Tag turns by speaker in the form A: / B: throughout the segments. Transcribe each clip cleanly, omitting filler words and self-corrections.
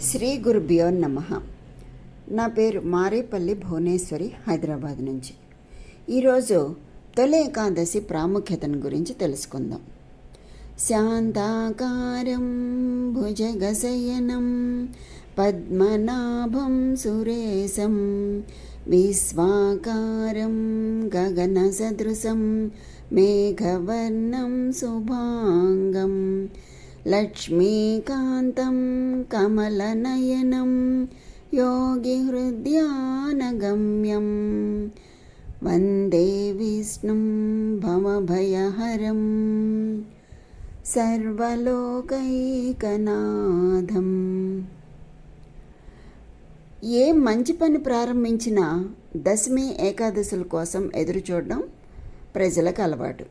A: శ్రీ గురుభ్యో నమః. నా పేరు మారేపల్లి భువనేశ్వరి, హైదరాబాద్ నుంచి. ఈరోజు తొలి ఏకాదశి ప్రాముఖ్యతను గురించి తెలుసుకుందాం. శాంతాకారం భుజగశయనం పద్మనాభం సురేశం విశ్వాకారం గగనసదృశం మేఘవర్ణం శుభాంగం లక్ష్మీకాంతం కమలనయనం యోగిహృద్యానగమ్యం వందే విష్ణుం భవభయహరం సర్వలోకైకనాథం. ఏ మంచి పని ప్రారంభించినా దశమి ఏకాదశుల కోసం ఎదురు చూడడం ప్రజలకు అలవాటు.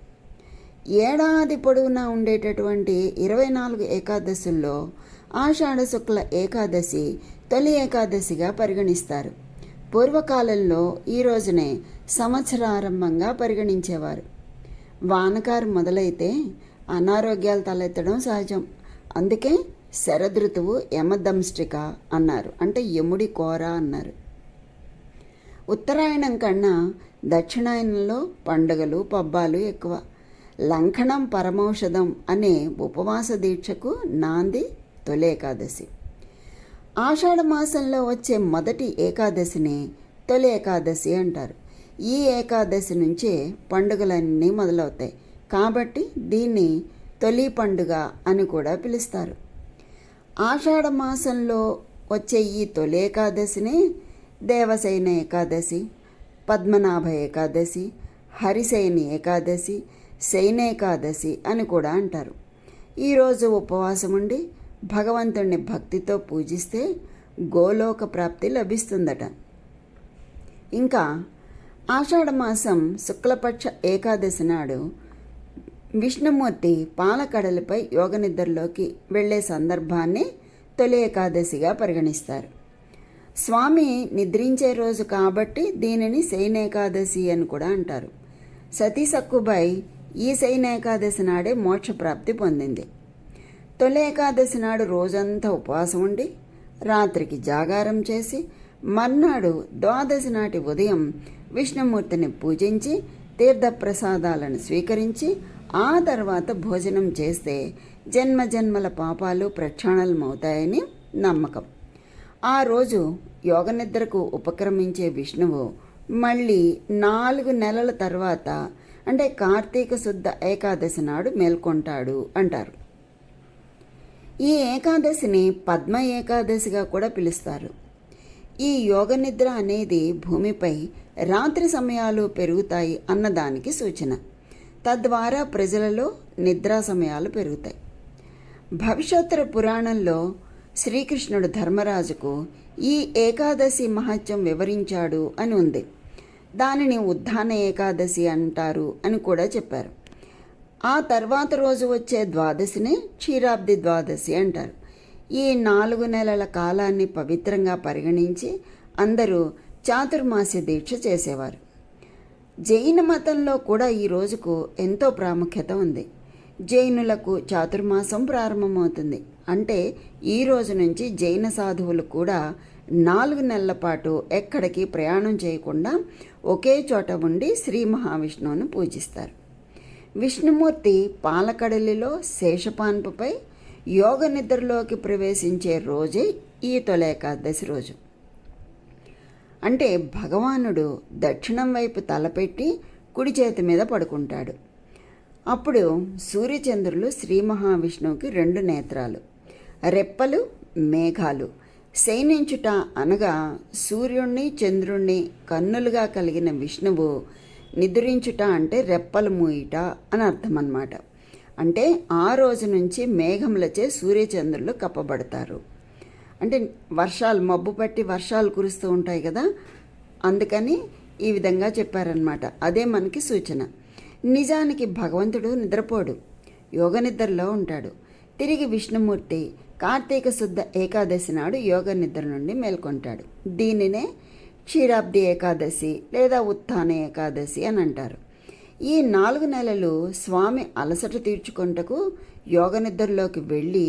A: ఏడాది పొడవునా ఉండేటటువంటి 24 ఏకాదశుల్లో ఆషాఢ శుక్ల ఏకాదశి తొలి ఏకాదశిగా పరిగణిస్తారు. పూర్వకాలంలో ఈ రోజునే సంవత్సరారంభంగా పరిగణించేవారు. వానకారు మొదలైతే అనారోగ్యాలు తలెత్తడం సహజం. అందుకే శరదృతువు యమదంష్టిక అన్నారు, అంటే యముడి కోర అన్నారు. ఉత్తరాయణం కన్నా దక్షిణాయనంలో పండుగలు పబ్బాలు ఎక్కువ. లంకణం పరమౌషధం అనే ఉపవాస దీక్షకు నాంది తొలి ఏకాదశి. ఆషాఢ మాసంలో వచ్చే మొదటి ఏకాదశిని తొలి ఏకాదశి అంటారు. ఈ ఏకాదశి నుంచే పండుగలన్నీ మొదలవుతాయి కాబట్టి దీన్ని తొలి పండుగ అని కూడా పిలుస్తారు. ఆషాఢ మాసంలో వచ్చే ఈ తొలి ఏకాదశిని దేవశయన ఏకాదశి, పద్మనాభ ఏకాదశి, హరిశయని ఏకాదశి, శయనేకాదశి అని కూడా అంటారు. ఈరోజు ఉపవాసం ఉండి భగవంతుణ్ణి భక్తితో పూజిస్తే గోలోక ప్రాప్తి లభిస్తుందట. ఇంకా ఆషాఢమాసం శుక్లపక్ష ఏకాదశి నాడు విష్ణుమూర్తి పాలకడలిపై యోగనిద్రలోకి వెళ్లే సందర్భాన్ని తొలి ఏకాదశిగా పరిగణిస్తారు. స్వామి నిద్రించే రోజు కాబట్టి దీనిని శయనేకాదశి అని కూడా అంటారు. సతీ సక్కుబాయి ఈ శయనేకాదశి నాడే మోక్షప్రాప్తి పొందింది. తొలి ఏకాదశి నాడు రోజంతా ఉపవాసం ఉండి రాత్రికి జాగారం చేసి మర్నాడు ద్వాదశి నాటి ఉదయం విష్ణుమూర్తిని పూజించి తీర్థప్రసాదాలను స్వీకరించి ఆ తర్వాత భోజనం చేస్తే జన్మజన్మల పాపాలు ప్రక్షాళనమవుతాయని నమ్మకం. ఆ రోజు యోగనిద్రకు ఉపక్రమించే విష్ణువు మళ్ళీ 4 నెలల తర్వాత అంటే కార్తీక శుద్ధ ఏకాదశి నాడు మేల్కొంటాడు అంటారు. ఈ ఏకాదశిని పద్మ ఏకాదశిగా కూడా పిలుస్తారు. ఈ యోగనిద్ర అనేది భూమిపై రాత్రి సమయాలు పెరుగుతాయి అన్నదానికి సూచన. తద్వారా ప్రజలలో నిద్రా సమయాలు పెరుగుతాయి. భవిష్యోత్తర పురాణంలో శ్రీకృష్ణుడు ధర్మరాజుకు ఈ ఏకాదశి మహత్యం వివరించాడు అని ఉంది. దానిని ఉద్ధాన ఏకాదశి అంటారు అని కూడా చెప్పారు. ఆ తర్వాత రోజు వచ్చే ద్వాదశిని క్షీరాబ్ది ద్వాదశి అంటారు. ఈ 4 నెలల కాలాన్ని పవిత్రంగా పరిగణించి అందరూ చాతుర్మాస్య దీక్ష చేసేవారు. జైన మతంలో కూడా ఈ రోజుకు ఎంతో ప్రాముఖ్యత ఉంది. జైనులకు చాతుర్మాసం ప్రారంభమవుతుంది. అంటే ఈ రోజు నుంచి జైన సాధువులు కూడా 4 నెలల పాటు ఎక్కడికి ప్రయాణం చేయకుండా ఒకే చోట ఉండి శ్రీ మహావిష్ణువును పూజిస్తారు. విష్ణుమూర్తి పాలకడలిలో శేషపాన్పుపై యోగ నిద్రలోకి ప్రవేశించే రోజే ఈ తొలి ఏకాదశి రోజు. అంటే భగవానుడు దక్షిణం వైపు తలపెట్టి కుడి చేతి మీద పడుకుంటాడు. అప్పుడు సూర్యచంద్రులు శ్రీ మహావిష్ణువుకి 2 నేత్రాలు, రెప్పలు, మేఘాలు. శయనించుట అనగా సూర్యుణ్ణి చంద్రుణ్ణి కన్నులుగా కలిగిన విష్ణువు నిద్రించుట అంటే రెప్పలు మూయుట అని అర్థం అన్నమాట. అంటే ఆ రోజు నుంచి మేఘములచే సూర్యచంద్రులు కప్పబడతారు. అంటే వర్షాలు మబ్బు పట్టి వర్షాలు కురుస్తూ ఉంటాయి కదా, అందుకని ఈ విధంగా చెప్పారనమాట. అదే మనకి సూచన. నిజానికి భగవంతుడు నిద్రపోడు, యోగ నిద్రలో ఉంటాడు. తిరిగి విష్ణుమూర్తి కార్తీక శుద్ధ ఏకాదశి నాడు యోగ నిద్ర నుండి మేల్కొంటాడు. దీనినే క్షీరాబ్ది ఏకాదశి లేదా ఉత్థాన ఏకాదశి అని అంటారు. ఈ 4 నెలలు స్వామి అలసట తీర్చుకొంటకు యోగ నిద్రలోకి వెళ్ళి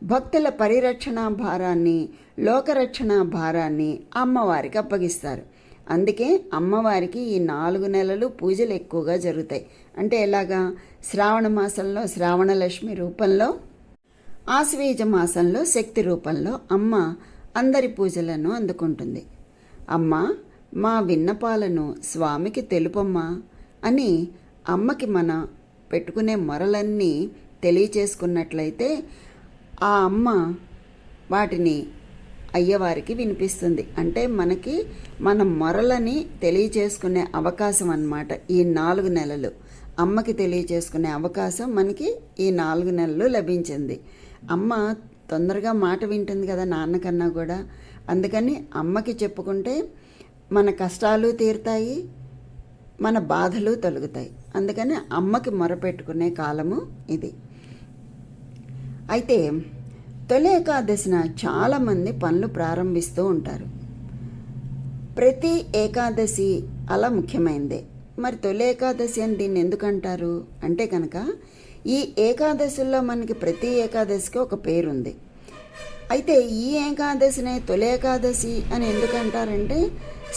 A: భక్తుల పరిరక్షణ భారాన్ని, లోకరక్షణ భారాన్ని అమ్మవారికి అప్పగిస్తారు. అందుకే అమ్మవారికి ఈ 4 నెలలు పూజలు ఎక్కువగా జరుగుతాయి. అంటే ఎలాగా? శ్రావణ మాసంలో శ్రావణలక్ష్మి రూపంలో, ఆశ్వీజ మాసంలో శక్తి రూపంలో అమ్మ అందరి పూజలను అందుకుంటుంది. అమ్మ, మా విన్నపాలను స్వామికి తెలుపమ్మా అని అమ్మకి మన పెట్టుకునే మొరలన్నీ తెలియచేసుకున్నట్లయితే ఆ అమ్మ వాటిని అయ్యవారికి వినిపిస్తుంది. అంటే మనకి మన మొరలని తెలియచేసుకునే అవకాశం అన్నమాట. ఈ 4 నెలలు అమ్మకి తెలియచేసుకునే అవకాశం మనకి ఈ 4 నెలలు లభించింది. అమ్మ తొందరగా మాట వింటుంది కదా నాన్నకన్నా కూడా. అందుకని అమ్మకి చెప్పుకుంటే మన కష్టాలు తీరుతాయి, మన బాధలు తొలగుతాయి. అందుకని అమ్మకి మొరపెట్టుకునే కాలము ఇది. అయితే తొలి ఏకాదశిన చాలామంది పనులు ప్రారంభిస్తూ ఉంటారు. ప్రతి ఏకాదశి అలా ముఖ్యమైనదే. మరి తొలి ఏకాదశి అని దీన్ని ఎందుకంటారు అంటే కనుక ఈ ఏకాదశుల్లో మనకి ప్రతి ఏకాదశికి ఒక పేరుంది. అయితే ఈ ఏకాదశినే తొలి ఏకాదశి అని ఎందుకంటారంటే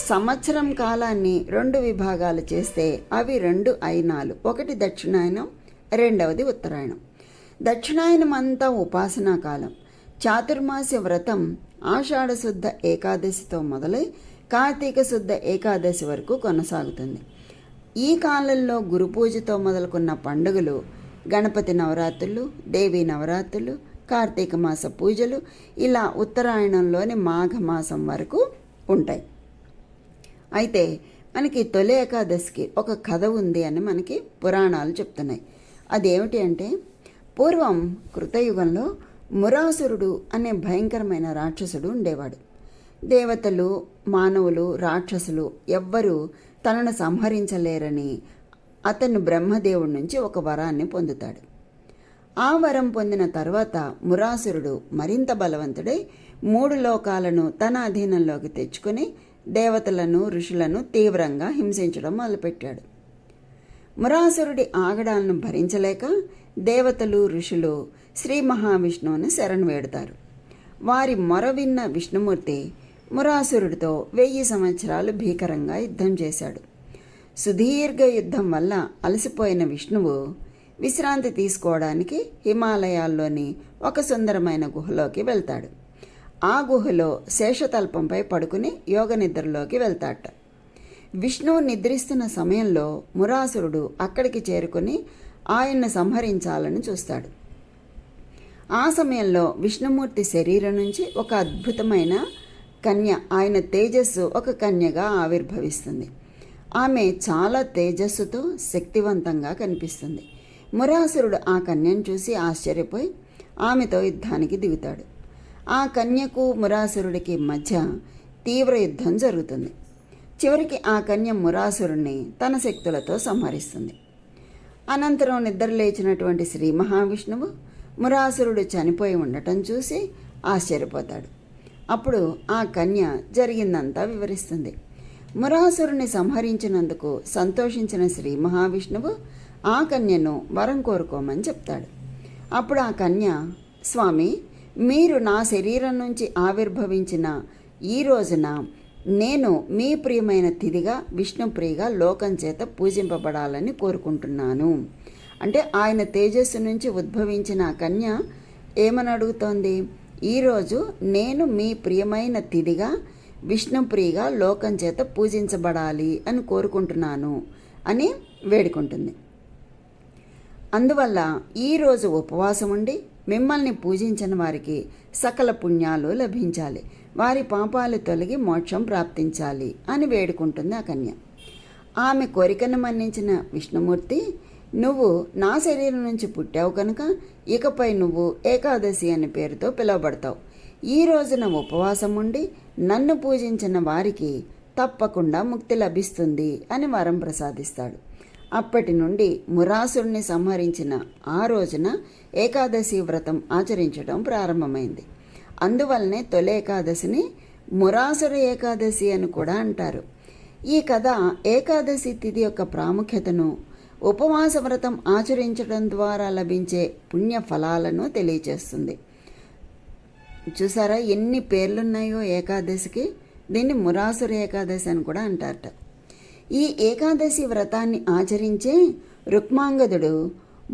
A: సంవత్సరం కాలాన్ని 2 విభాగాలు చేస్తే అవి 2 అయినాలు. ఒకటి దక్షిణాయనం, రెండవది ఉత్తరాయణం. దక్షిణాయనం అంతా ఉపాసనా కాలం. చాతుర్మాస్య వ్రతం ఆషాఢ శుద్ధ ఏకాదశితో మొదలై కార్తీక శుద్ధ ఏకాదశి వరకు కొనసాగుతుంది. ఈ కాలంలో గురు పూజతో మొదలుకున్న పండుగలు గణపతి నవరాత్రులు, దేవీ నవరాత్రులు, కార్తీక మాస పూజలు ఇలా ఉత్తరాయణంలోని మాఘమాసం వరకు ఉంటాయి. అయితే మనకి తొలి ఏకాదశికి ఒక కథ ఉంది అని మనకి పురాణాలు చెప్తున్నాయి. అదేమిటి అంటే పూర్వం కృతయుగంలో మురాసురుడు అనే భయంకరమైన రాక్షసుడు ఉండేవాడు. దేవతలు, మానవులు, రాక్షసులు ఎవ్వరూ తనను సంహరించలేరని అతను బ్రహ్మదేవుడి నుంచి ఒక వరాన్ని పొందుతాడు. ఆ వరం పొందిన తర్వాత మురాసురుడు మరింత బలవంతుడై 3 లోకాలను తన అధీనంలోకి తెచ్చుకుని దేవతలను, ఋషులను తీవ్రంగా హింసించడం మొదలుపెట్టాడు. మురాసురుడి ఆగడాలను భరించలేక దేవతలు, ఋషులు శ్రీ మహావిష్ణువుని శరణు వేడతారు. వారి మొర విన్న విష్ణుమూర్తి మురాసురుడితో 1000 సంవత్సరాలు భీకరంగా యుద్ధం చేశాడు. సుదీర్ఘ యుద్ధం వల్ల అలసిపోయిన విష్ణువు విశ్రాంతి తీసుకోవడానికి హిమాలయాల్లోని ఒక సుందరమైన గుహలోకి వెళ్తాడు. ఆ గుహలో శేషతల్పంపై పడుకుని యోగ నిద్రలోకి వెళ్తాట. విష్ణువు నిద్రిస్తున్న సమయంలో మురాసురుడు అక్కడికి చేరుకుని ఆయన్ను సంహరించాలని చూస్తాడు. ఆ సమయంలో విష్ణుమూర్తి శరీరం నుంచి ఒక అద్భుతమైన కన్య, ఆయన తేజస్సు ఒక కన్యగా ఆవిర్భవిస్తుంది. ఆమె చాలా తేజస్సుతో శక్తివంతంగా కనిపిస్తుంది. మురాసురుడు ఆ కన్యను చూసి ఆశ్చర్యపోయి ఆమెతో యుద్ధానికి దిగుతాడు. ఆ కన్యకు మురాసురుడికి మధ్య తీవ్ర యుద్ధం జరుగుతుంది. చివరికి ఆ కన్య మురాసురుణ్ణి తన శక్తులతో సంహరిస్తుంది. అనంతరం నిద్రలేచినటువంటి శ్రీ మహావిష్ణువు మురాసురుడు చనిపోయి ఉండటం చూసి ఆశ్చర్యపోతాడు. అప్పుడు ఆ కన్య జరిగిందంతా వివరిస్తుంది. మురాసురుని సంహరించినందుకు సంతోషించిన శ్రీ మహావిష్ణువు ఆ కన్యను వరం కోరుకోమని చెప్తాడు. అప్పుడు ఆ కన్య, స్వామి, మీరు నా శరీరం నుంచి ఆవిర్భవించిన ఈ రోజున నేను మీ ప్రియమైన తిథిగా విష్ణుప్రియగా లోకం చేత పూజింపబడాలని కోరుకుంటున్నాను. అంటే ఆయన తేజస్సు నుంచి ఉద్భవించిన ఆ కన్య ఏమని అడుగుతోంది? ఈరోజు నేను మీ ప్రియమైన తిథిగా విష్ణుప్రియగా లోకం చేత పూజించబడాలి అని కోరుకుంటున్నాను అని వేడుకుంటుంది. అందువల్ల ఈరోజు ఉపవాసం ఉండి మిమ్మల్ని పూజించిన వారికి సకల పుణ్యాలు లభించాలి, వారి పాపాలు తొలగి మోక్షం ప్రాప్తించాలి అని వేడుకుంటుంది ఆ కన్య. ఆమె కోరికను మన్నించిన విష్ణుమూర్తి, నువ్వు నా శరీరం నుంచి పుట్టావు కనుక ఇకపై నువ్వు ఏకాదశి అనే పేరుతో పిలువబడతావు. ఈ రోజున ఉపవాసం ఉండి నన్ను పూజించిన వారికి తప్పకుండా ముక్తి లభిస్తుంది అని వరం ప్రసాదిస్తాడు. అప్పటి నుండి మురాసురుని సంహరించిన ఆ రోజున ఏకాదశి వ్రతం ఆచరించడం ప్రారంభమైంది. అందువల్లనే తొలి ఏకాదశిని మురాసుర ఏకాదశి అని కూడా అంటారు. ఈ కథ ఏకాదశి తిథి యొక్క ప్రాముఖ్యతను, ఉపవాస వ్రతం ఆచరించడం ద్వారా లభించే పుణ్య ఫలాలను తెలియచేస్తుంది. చూసారా ఎన్ని పేర్లున్నాయో ఏకాదశికి. దీన్ని మురాసుర ఏకాదశి అని కూడా అంటారట. ఈ ఏకాదశి వ్రతాన్ని ఆచరించే రుక్మాంగదుడు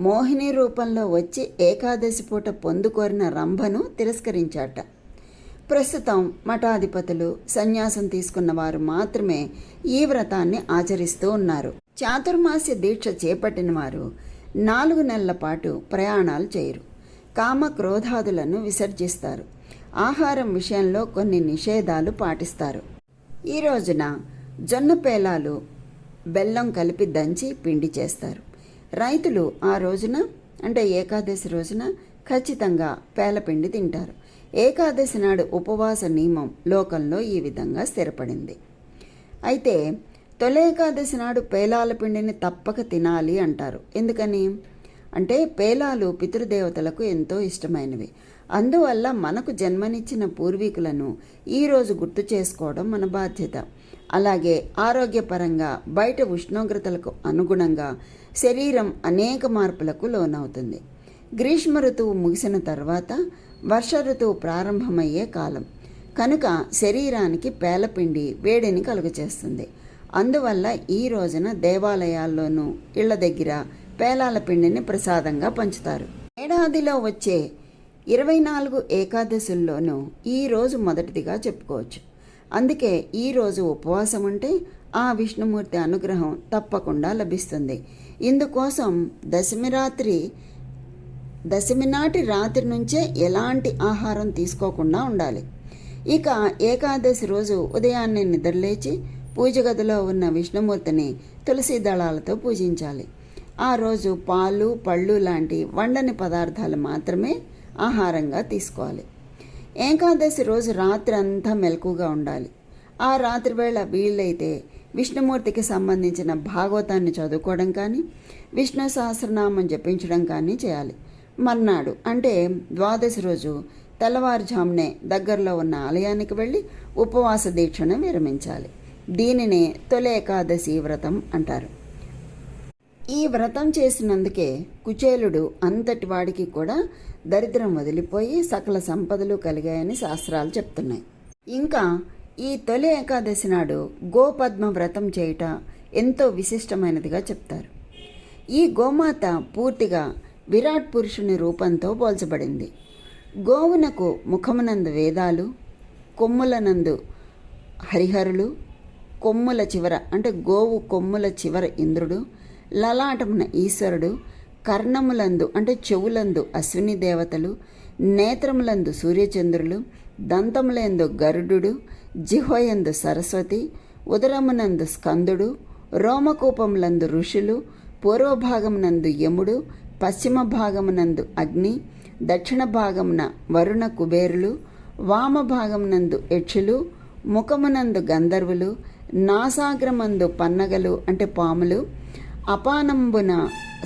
A: మోహిని రూపంలో వచ్చి ఏకాదశి పూట పొందుకోరిన రంభను తిరస్కరించాట. ప్రస్తుతం మఠాధిపతులు, సన్యాసం తీసుకున్న వారు మాత్రమే ఈ వ్రతాన్ని ఆచరిస్తూ ఉన్నారు. చాతుర్మాస్య దీక్ష చేపట్టిన వారు 4 నెలల పాటు ప్రయాణాలు చేయరు. కామ క్రోధాదులను విసర్జిస్తారు. ఆహారం విషయంలో కొన్ని నిషేధాలు పాటిస్తారు. ఈ రోజున జొన్న పేలాలు, బెల్లం కలిపి దంచి పిండి చేస్తారు. రైతులు ఆ రోజున అంటే ఏకాదశి రోజున ఖచ్చితంగా పేలపిండి తింటారు. ఏకాదశి నాడు ఉపవాస నియమం లోకంలో ఈ విధంగా స్థిరపడింది. అయితే తొలి ఏకాదశి నాడు పేలాల పిండిని తప్పక తినాలి అంటారు. ఎందుకని అంటే పేలాలు పితృదేవతలకు ఎంతో ఇష్టమైనవి. అందువల్ల మనకు జన్మనిచ్చిన పూర్వీకులను ఈరోజు గుర్తు చేసుకోవడం మన బాధ్యత. అలాగే ఆరోగ్యపరంగా బయట ఉష్ణోగ్రతలకు అనుగుణంగా శరీరం అనేక మార్పులకు లోనవుతుంది. గ్రీష్మ ఋతువు ముగిసిన తర్వాత వర్ష ఋతువు ప్రారంభమయ్యే కాలం కనుక శరీరానికి పేలపిండి వేడిని కలుగచేస్తుంది. అందువల్ల ఈ రోజున దేవాలయాల్లోనూ ఇళ్ల దగ్గర పేలాల పిండిని ప్రసాదంగా పంచుతారు. ఏడాదిలో వచ్చే 24 ఏకాదశుల్లోనూ ఈ రోజు మొదటిదిగా చెప్పుకోవచ్చు. అందుకే ఈరోజు ఉపవాసం ఉంటే ఆ విష్ణుమూర్తి అనుగ్రహం తప్పకుండా లభిస్తుంది. ఇందుకోసం దశమి నాటి రాత్రి నుంచే ఎలాంటి ఆహారం తీసుకోకుండా ఉండాలి. ఇక ఏకాదశి రోజు ఉదయాన్నే నిద్రలేచి పూజ గదిలో ఉన్న విష్ణుమూర్తిని తులసి దళాలతో పూజించాలి. ఆ రోజు పాలు, పళ్ళు లాంటి వండని పదార్థాలు మాత్రమే ఆహారంగా తీసుకోవాలి. ఏకాదశి రోజు రాత్రి అంతా మెలకుగా ఉండాలి. ఆ రాత్రి వేళ వీళ్ళైతే విష్ణుమూర్తికి సంబంధించిన భాగవతాన్ని చదువుకోవడం కానీ, విష్ణు సహస్రనామం జపించడం కానీ చేయాలి. మర్నాడు అంటే ద్వాదశి రోజు తెల్లవారుజామునే దగ్గరలో ఉన్న ఆలయానికి వెళ్ళి ఉపవాస దీక్షను విరమించాలి. దీనినే తొలి ఏకాదశి వ్రతం అంటారు. ఈ వ్రతం చేసినందుకే కుచేలుడు అంతటి వాడికి కూడా దరిద్రం వదిలిపోయి సకల సంపదలు కలిగాయని శాస్త్రాలు చెప్తున్నాయి. ఇంకా ఈ తొలి ఏకాదశి నాడు గోపద్మ వ్రతం చేయుట ఎంతో విశిష్టమైనదిగా చెప్తారు. ఈ గోమాత పూర్తిగా విరాట్ పురుషుని రూపంతో పోల్చబడింది. గోవునకు ముఖమునందు వేదాలు, కొమ్ములనందు హరిహరులు, కొమ్ముల చివర అంటే గోవు కొమ్ముల చివర ఇంద్రుడు, లలాటమున ఈశ్వరుడు, కర్ణములందు అంటే చెవులందు అశ్విని దేవతలు, నేత్రములందు సూర్యచంద్రులు, దంతములందు గరుడు, జిహ్వయందు సరస్వతి, ఉదరమునందు స్కందుడు, రోమకూపములందు ఋషులు, పూర్వభాగమునందు యముడు, పశ్చిమ భాగమునందు అగ్ని, దక్షిణ భాగమున వరుణ కుబేరులు, వామ భాగమునందు యక్షులు, ముఖమునందు గంధర్వులు, నాసాగ్రమందు పన్నగలు అంటే పాములు, అపానంబున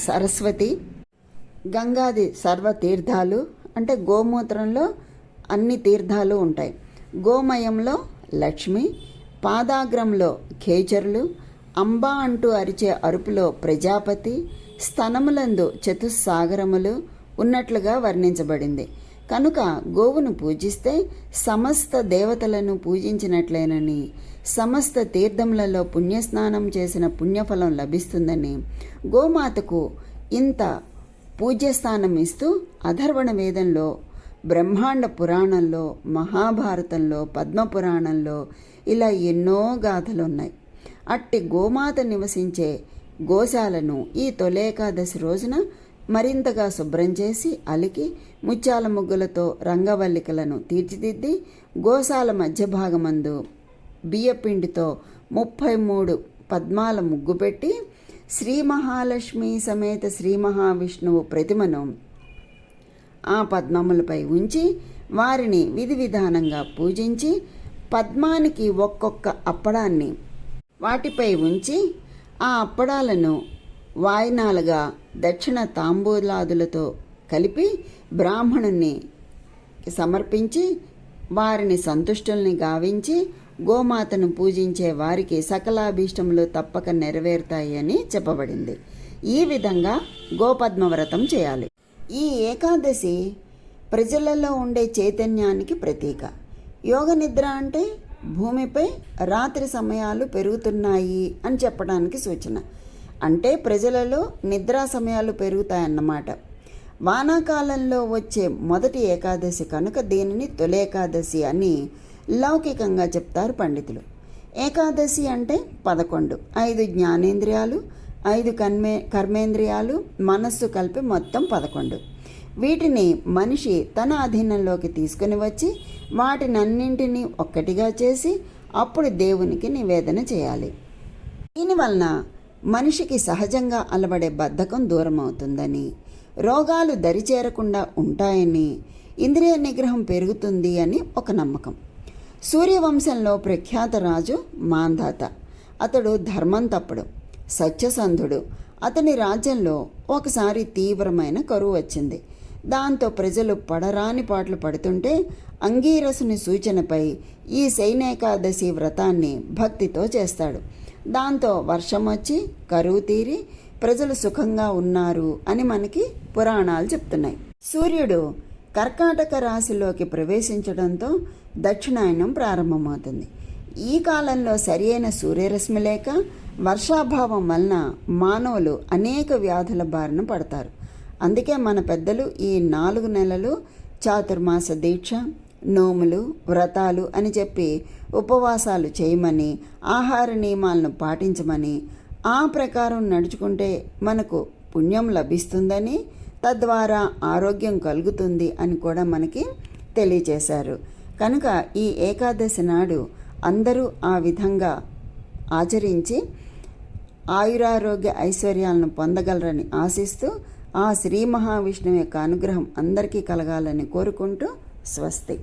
A: సరస్వతి, గంగాది సర్వతీర్థాలు అంటే గోమూత్రంలో అన్ని తీర్థాలు ఉంటాయి. గోమయంలో లక్ష్మి, పాదాగ్రంలో ఖేచరులు, అంబా అంటూ అరిచే అరుపులో ప్రజాపతి, స్తనములందు చతుస్సాగరములు ఉన్నట్లుగా వర్ణించబడింది. కనుక గోవును పూజిస్తే సమస్త దేవతలను పూజించినట్లేనని, సమస్త తీర్థములలో పుణ్యస్నానం చేసిన పుణ్యఫలం లభిస్తుందని గోమాతకు ఇంత పూజ్యస్థానం ఇస్తూ అథర్వణ వేదంలో, బ్రహ్మాండ పురాణంలో, మహాభారతంలో, పద్మపురాణంలో ఇలా ఎన్నో గాథలు ఉన్నాయి. అట్టి గోమాత నివసించే గోశాలను ఈ తొలేకాదశి రోజున మరింతగా శుభ్రం చేసి అలికి ముత్యాల ముగ్గులతో రంగవల్లికలను తీర్చిదిద్ది గోశాల మధ్య భాగమందు బియ్యపిండితో 33 పద్మాల ముగ్గు పెట్టి శ్రీ మహాలక్ష్మి సమేత శ్రీ మహావిష్ణువు ప్రతిమను ఆ పద్మములపై ఉంచి వారిని విధి విధానంగా పూజించి పద్మానికి ఒక్కొక్క అప్పడాన్ని వాటిపై ఉంచి ఆ అప్పడాలను వాయినాలుగా దక్షిణ తాంబూలాదులతో కలిపి బ్రాహ్మణుని సమర్పించి వారిని సంతుష్టుల్ని గావించి గోమాతను పూజించే వారికి సకలాభీష్టములు తప్పక నెరవేరుతాయి అని చెప్పబడింది. ఈ విధంగా గోపద్మ వ్రతం చేయాలి. ఈ ఏకాదశి ప్రజలలో ఉండే చైతన్యానికి ప్రతీక. యోగ నిద్ర అంటే భూమిపై రాత్రి సమయాలు పెరుగుతున్నాయి అని చెప్పడానికి సూచన. అంటే ప్రజలలో నిద్రా సమయాలు పెరుగుతాయన్నమాట. వానాకాలంలో వచ్చే మొదటి ఏకాదశి కనుక దీనిని తొలేకాదశి అని లౌకికంగా చెప్తారు పండితులు. ఏకాదశి అంటే 11, 5 జ్ఞానేంద్రియాలు, 5 కర్మేంద్రియాలు, మనస్సు కలిపి మొత్తం 11. వీటిని మనిషి తన అధీనంలోకి తీసుకుని వచ్చి వాటినన్నింటినీ ఒక్కటిగా చేసి అప్పుడు దేవునికి నివేదన చేయాలి. దీనివలన మనిషికి సహజంగా అలవడే బద్ధకం దూరం అవుతుందని, రోగాలు దరిచేరకుండా ఉంటాయని, ఇంద్రియ నిగ్రహం పెరుగుతుంది అని ఒక నమ్మకం. సూర్యవంశంలో ప్రఖ్యాత రాజు మాంధాత. అతడు ధర్మం తప్పడు, సత్యసంధుడు. అతని రాజ్యంలో ఒకసారి తీవ్రమైన కరువు వచ్చింది. దాంతో ప్రజలు పడరాని పాటలు పడుతుంటే అంగీరసుని సూచనపై ఈ శయనేకాదశి వ్రతాన్ని భక్తితో చేస్తాడు. దాంతో వర్షం వచ్చి కరువు తీరి ప్రజలు సుఖంగా ఉన్నారు అని మనకి పురాణాలు చెప్తున్నాయి. సూర్యుడు కర్కాటక రాశిలోకి ప్రవేశించడంతో దక్షిణాయనం ప్రారంభమవుతుంది. ఈ కాలంలో సరియైన సూర్యరశ్మి లేక వర్షాభావం వలన మానవులు అనేక వ్యాధుల బారిన పడతారు. అందుకే మన పెద్దలు ఈ 4 నెలలు చాతుర్మాస దీక్ష, నోములు, వ్రతాలు అని చెప్పి ఉపవాసాలు చేయమని, ఆహార నియమాలను పాటించమని, ఆ ప్రకారం నడుచుకుంటే మనకు పుణ్యం లభిస్తుందని, తద్వారా ఆరోగ్యం కలుగుతుంది అని కూడా మనకి తెలియచేశారు. కనుక ఈ ఏకాదశి నాడు అందరూ ఆ విధంగా ఆచరించి ఆయురారోగ్య ఐశ్వర్యాలను పొందగలరని ఆశిస్తూ ఆ శ్రీ మహావిష్ణువు యొక్క అనుగ్రహం అందరికీ కలగాలని కోరుకుంటూ స్వస్తి.